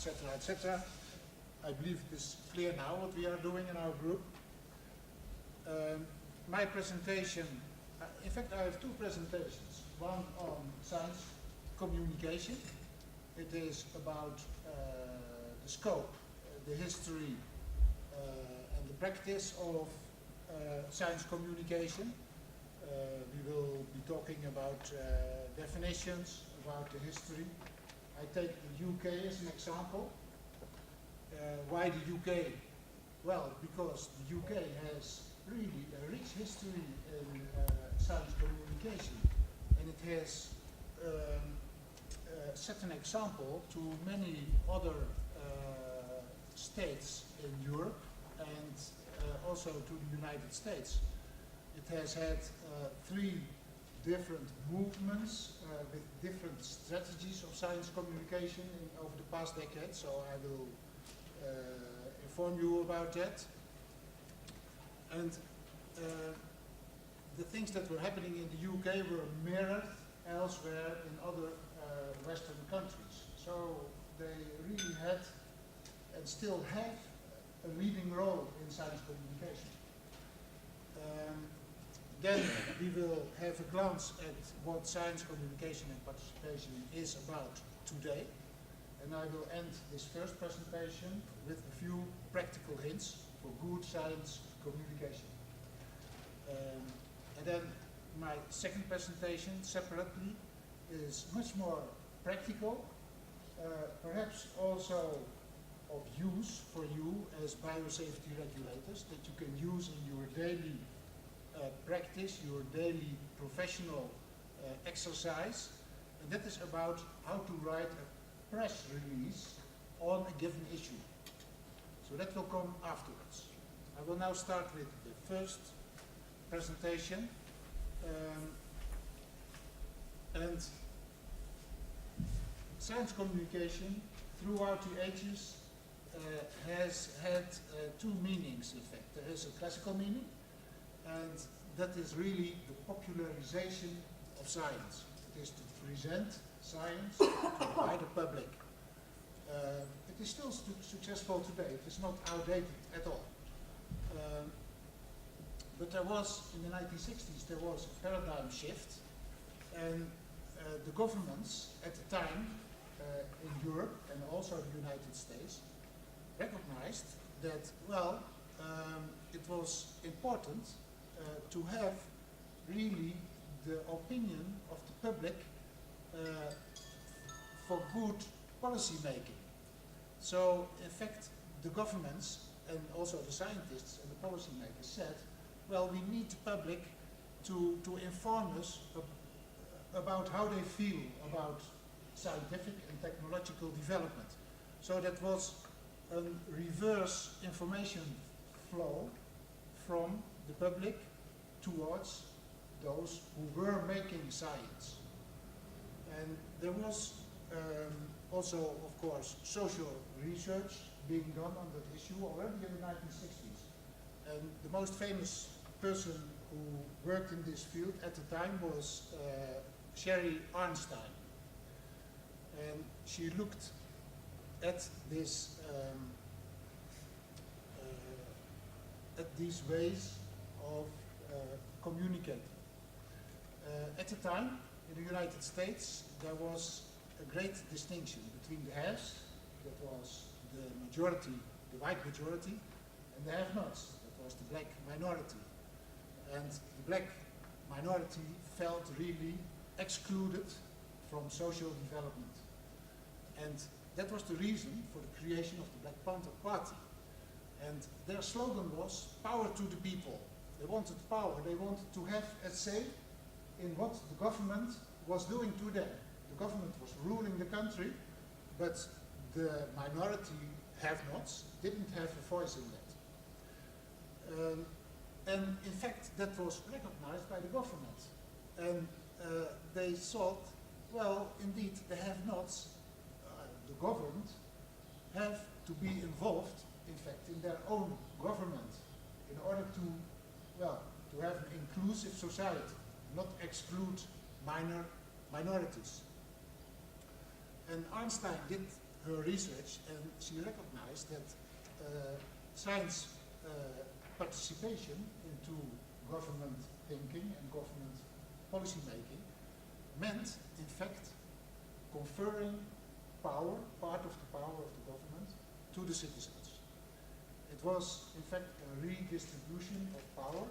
etc., etc. I believe it is clear now what we are doing in our group. My presentation, in fact I have two presentations, one on science communication. It is about the scope, the history and the practice of science communication. We will be talking about definitions, about the history. I take the UK as an example. Why the UK? Well, because the UK has really a rich history in science communication, and it has set an example to many other states in Europe and also to the United States. It has had three different movements with different strategies of science communication over the past decade, so I will inform you about that. And the things that were happening in the UK were mirrored elsewhere in other Western countries. So they really had and still have a leading role in science communication. Then we will have a glance at what science communication and participation is about today. And I will end this first presentation with a few practical hints for good science communication. And then my second presentation, separately, is much more practical, perhaps also of use for you as biosafety regulators, that you can use in your daily practice, your daily professional exercise. And that is about how to write a press release on a given issue. So that will come afterwards. I will now start with the first presentation. And science communication throughout the ages has had two meanings, in fact. There is a classical meaning, and that is really the popularization of science. It is to present science to the wider public. It is still successful today. It is not outdated at all. But there was, in the 1960s, there was a paradigm shift, and the governments at the time in Europe and also the United States recognized that, well, it was important to have really the opinion of the public for good policy making. So, in fact, the governments and also the scientists and the policymakers said, well, we need the public to inform us about how they feel about scientific and technological development. So that was a reverse information flow from the public towards those who were making science. And there was also, of course, social research being done on that issue already in the 1960s. And the most famous person who worked in this field at the time was Sherry Arnstein. And she looked at this, at these ways of communicating. At the time, in the United States, there was a great distinction between the haves, that was the majority, the white majority, and the have-nots, that was the black minority. And the black minority felt really excluded from social development. And that was the reason for the creation of the Black Panther Party. And their slogan was, power to the people. They wanted power, they wanted to have a say in what the government was doing to them. The government was ruling the country, but the minority have-nots didn't have a voice in that. And in fact, that was recognized by the government. And they thought, well, indeed, the have-nots, the governed, have to be involved, in fact, in their own government in order to, well, to have an inclusive society, not exclude minorities. And Einstein did her research, and she recognized that science participation into government thinking and government policy making meant, in fact, conferring power, part of the power of the government, to the citizens. It was, in fact, a redistribution of power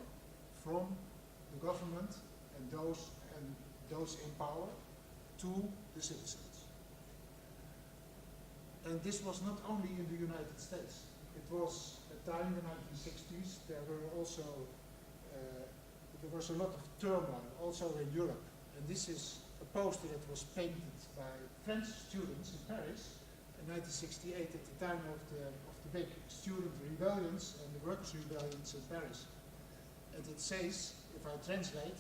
from the government and those in power to the citizens. And this was not only in the United States. It was a time in the 1960s. There was a lot of turmoil also in Europe. And this is a poster that was painted by French students in Paris in 1968 at the time of the big student rebellions and the workers' rebellions in Paris. And it says, if I translate,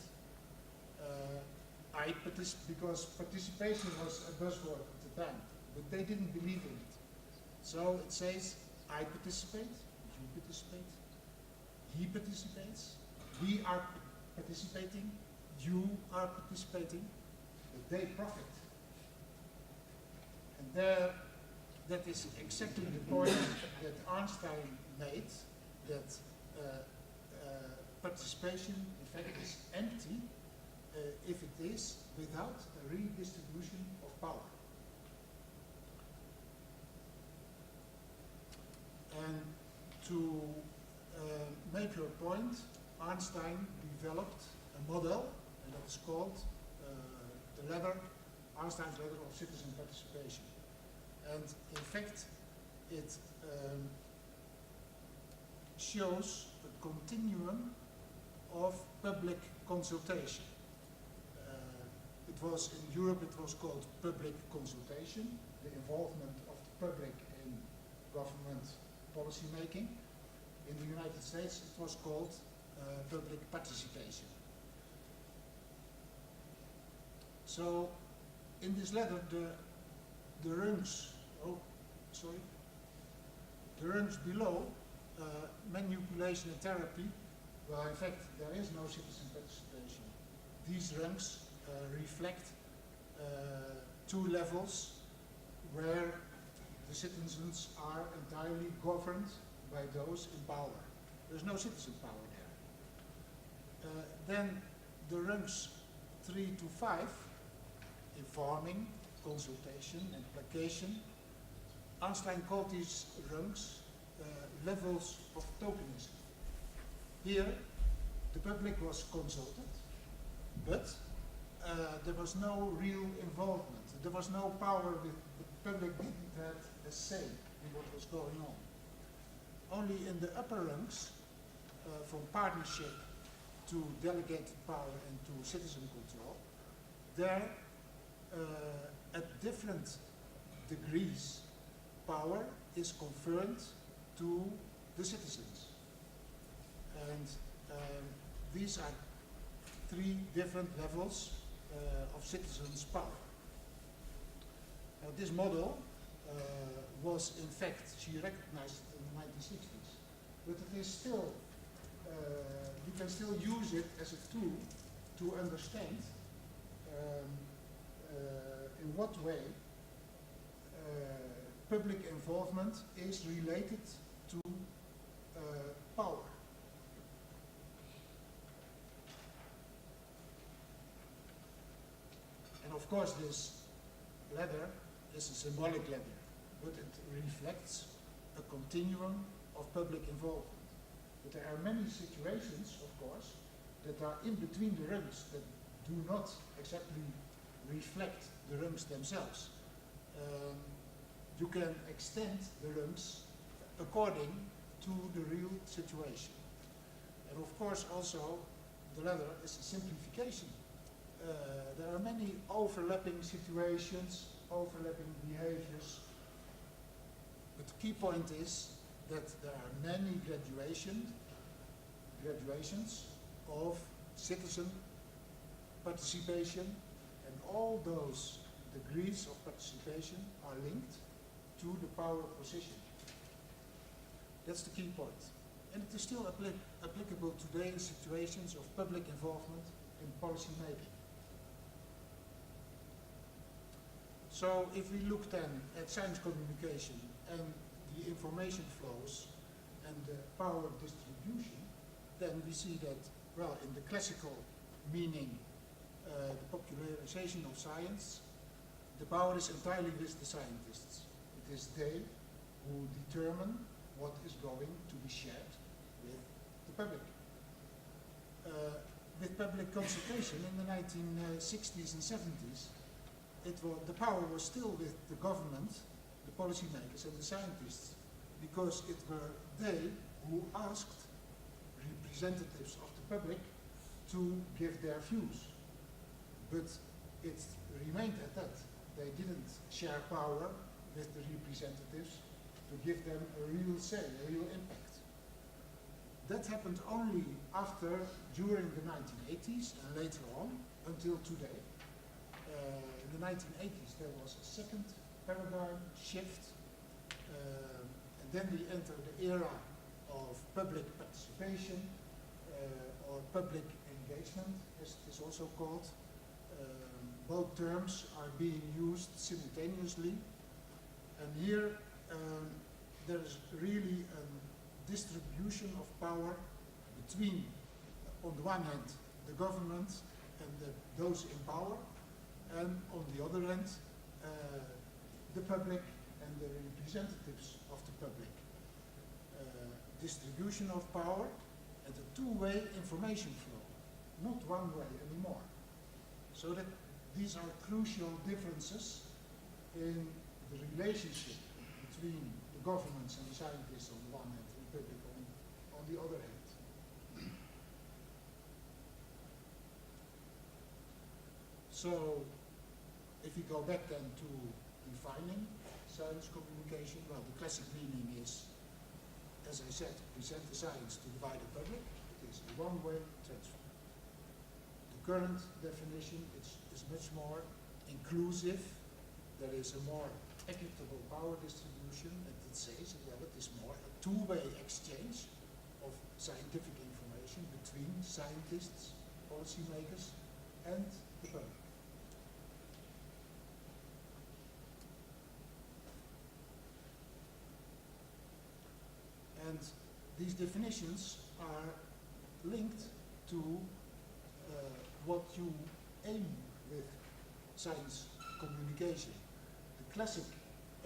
because participation was a buzzword at the time, but they didn't believe in it. So it says, I participate, you participate, he participates, we are participating, you are participating, but they profit. And there, that is exactly the point that Einstein made, that participation, in fact, is empty if it is without a redistribution of power. And to make her point, Einstein developed a model, and that is called the ladder, Einstein's ladder of citizen participation. And in fact, it shows a continuum of public consultation. It was in Europe, it was called public consultation, the involvement of the public in government policy making. In the United States, it was called public participation. So, in this letter, the rungs below, manipulation and therapy, well, in fact, there is no citizen participation. These rungs reflect two levels where the citizens are entirely governed by those in power. There's no citizen power there. Then the rungs 3 to 5, informing, consultation, and placation. Einstein called these rungs levels of tokenism. Here, the public was consulted, but there was no real involvement. There was no power. The public didn't have a say in what was going on. Only in the upper ranks, from partnership to delegated power and to citizen control, there, at different degrees, power is conferred to the citizens. And these are 3 different levels of citizens' power. This model was, in fact, she recognized it in the 1960s, but it is still, you can still use it as a tool to understand in what way public involvement is related to power. And of course, this ladder is a symbolic ladder, but it reflects a continuum of public involvement. But there are many situations, of course, that are in between the rungs that do not exactly reflect the rungs themselves. You can extend the rungs according to the real situation. And of course also the ladder is a simplification. There are many overlapping situations, overlapping behaviors, but the key point is that there are many graduations of citizen participation, and all those degrees of participation are linked to the power position. That's the key point. And it is still applicable today in situations of public involvement in policy making. So if we look then at science communication and the information flows and the power distribution, then we see that, well, in the classical meaning, the popularization of science, the power is entirely with the scientists. It is they who determine what is going to be shared with the public. With public consultation in the 1960s and 70s, the power was still with the government, the policymakers and the scientists, because it were they who asked representatives of the public to give their views. But it remained at that. They didn't share power with the representatives to give them a real say, a real impact. That happened only during the 1980s and later on, until today. In the 1980s there was a second paradigm shift, and then we entered the era of public participation, or public engagement, as it is also called. Both terms are being used simultaneously, and here there is really a distribution of power between, on the one hand, the government and those in power, and on the other hand, the public and the representatives of the public. Distribution of power and a two-way information flow, not one way anymore. So that these are crucial differences in the relationship between the governments and the scientists on the one hand and the public on the other hand. So, if we go back then to defining science communication, well, the classic meaning is, as I said, present the science to the wider public. It is a one-way transfer. The current definition is much more inclusive. There is a more equitable power distribution, and it says that it is more a two-way exchange of scientific information between scientists, policymakers, and the public. And these definitions are linked to what you aim with science communication. The classic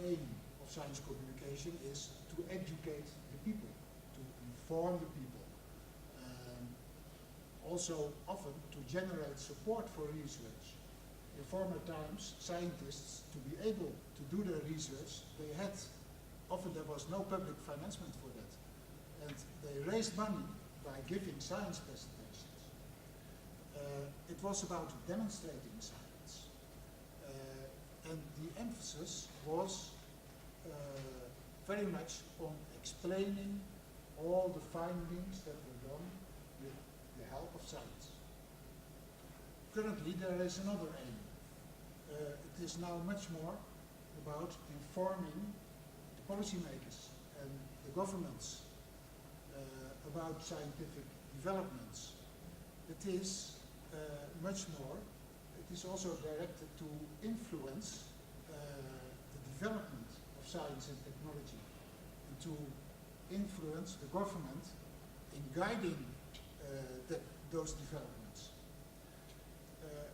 aim of science communication is to educate the people, to inform the people. Also often to generate support for research. In former times, scientists, to be able to do their research, often there was no public financement for that. And they raised money by giving science presentations. It was about demonstrating science. And the emphasis was very much on explaining all the findings that were done with the help of science. Currently there is another aim. It is now much more about informing the policymakers and the governments about scientific developments. It is much more, it is also directed to influence the development of science and technology, and to influence the government in guiding those developments.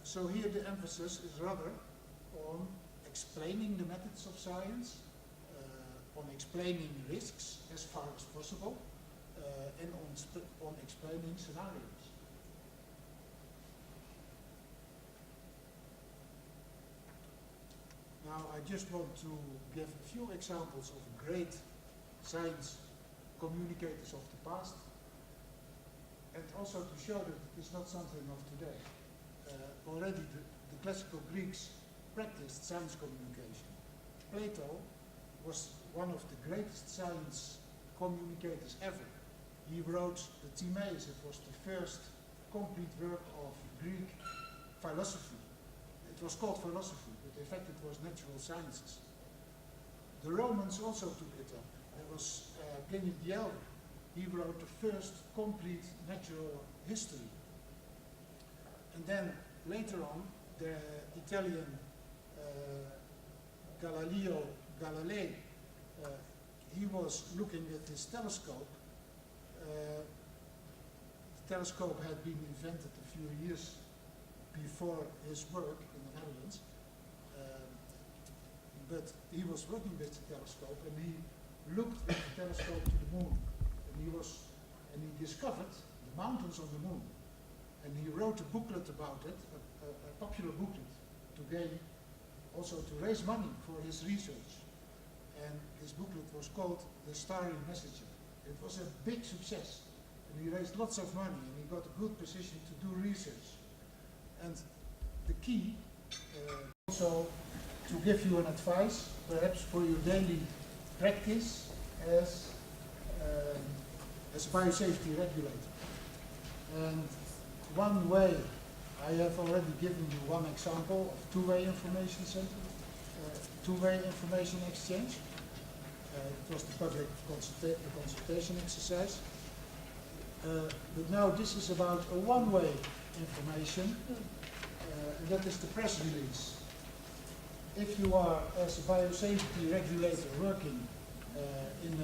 So here the emphasis is rather on explaining the methods of science, on explaining risks as far as possible, and on explaining scenarios. Now I just want to give a few examples of great science communicators of the past, and also to show that it is not something of today. Already the classical Greeks practiced science communication. Plato was one of the greatest science communicators ever. He wrote the Timaeus. It was the first complete work of Greek philosophy. It was called philosophy, but in fact it was natural sciences. The Romans also took it up. There was Pliny the Elder. He wrote the first complete natural history. And then later on, the Italian Galilei, he was looking at his telescope. The telescope had been invented a few years before his work in the Netherlands, but he was working with the telescope, and he looked with the telescope to the moon, and he discovered the mountains on the moon, and he wrote a booklet about it, a popular booklet, to gain, also to raise money for his research. And his booklet was called The Starry Messenger. It was a big success, and he raised lots of money, and he got a good position to do research. And the key, also to give you an advice, perhaps for your daily practice as a biosafety regulator. And one way, I have already given you one example of two-way information center, two-way information exchange. It was the public consultation exercise. But now this is about a one-way information, and that is the press release. If you are, as a biosafety regulator, working in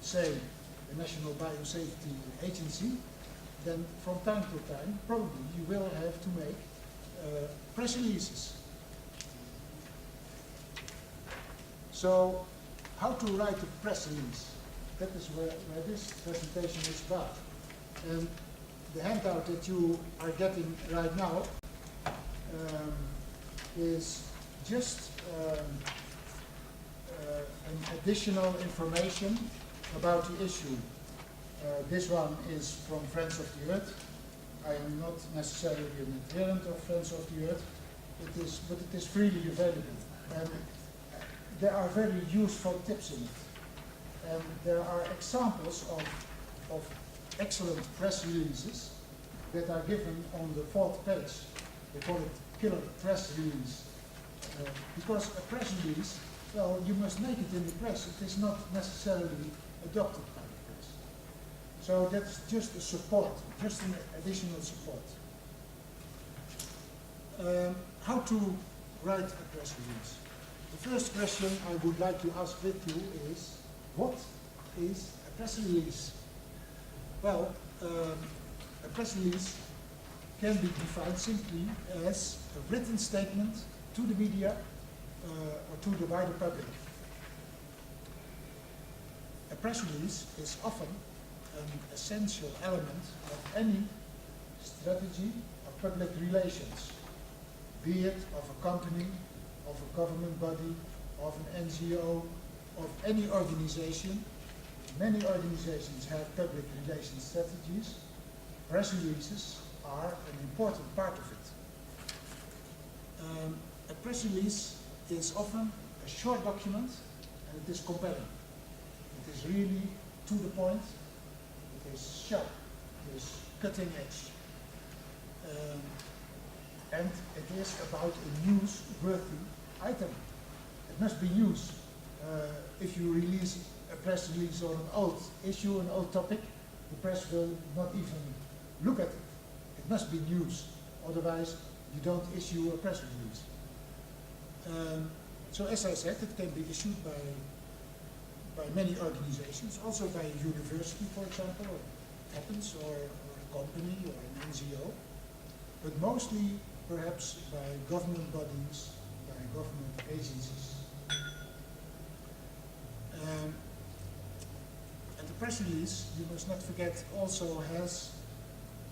say, a national biosafety agency, then from time to time, probably you will have to make press releases. So, how to write a press release? That is where this presentation is about. And the handout that you are getting right now is just an additional information about the issue. This one is from Friends of the Earth. I am not necessarily an adherent of Friends of the Earth, but it is freely available. And there are very useful tips in it. And there are examples of excellent press releases that are given on the 4th page. They call it killer press release. Because a press release, well, you must make it in the press. It is not necessarily adopted by the press. So that's just a support, just an additional support. How to write a press release? The first question I would like to ask with you is, what is a press release? Well, a press release can be defined simply as a written statement to the media or to the wider public. A press release is often an essential element of any strategy of public relations, be it of a company, of a government body, of an NGO, of any organization. Many organizations have public relations strategies. Press releases are an important part of it. A press release is often a short document, and it is compelling. It is really to the point, it is sharp, it is cutting edge. And it is about a newsworthy item. It must be news. If you release a press release on an old issue, an old topic, the press will not even look at it. It must be news. Otherwise, you don't issue a press release. So as I said, it can be issued by many organizations, also by a university, for example, or it happens, or a company, or an NGO, but mostly perhaps by government bodies, by government agencies. And the press release, you must not forget, also has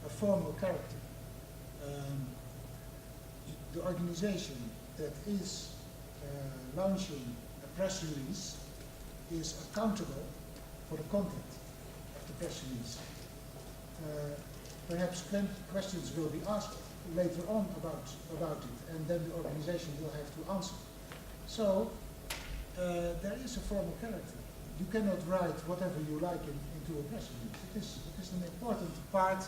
a formal character. The organization that is launching a press release is accountable for the content of the press release. Perhaps questions will be asked later on about it, and then the organization will have to answer. So there is a formal character. You cannot write whatever you like into a press release. It is an important part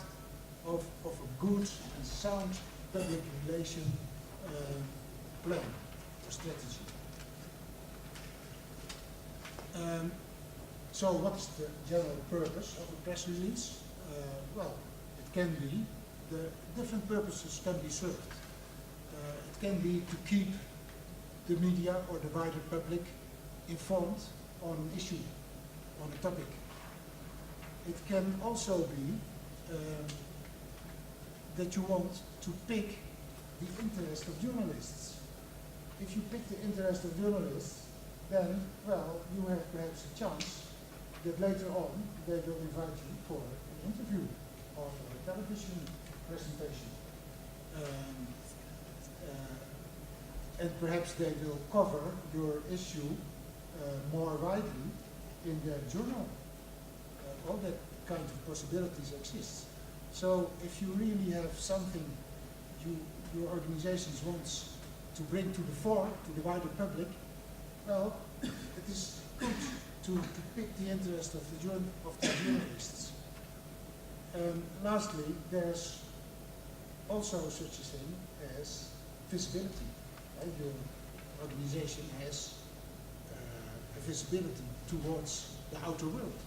of a good and sound public relation plan or strategy. So what is the general purpose of a press release? Well, it can be, the different purposes can be served. It can be to keep the media or the wider public informed on an issue, on a topic. It can also be that you want to pick the interest of journalists. If you pick the interest of journalists, then, well, you have perhaps a chance that later on they will invite you for an interview or for a television presentation. And perhaps they will cover your issue more widely in their journal. All that kind of possibilities exist. So if you really have something your organizations wants to bring to the fore, to the wider public, well, it is good to pick the interest of the journalists. Lastly, there's also such a thing as visibility. Your organization has a visibility towards the outer world.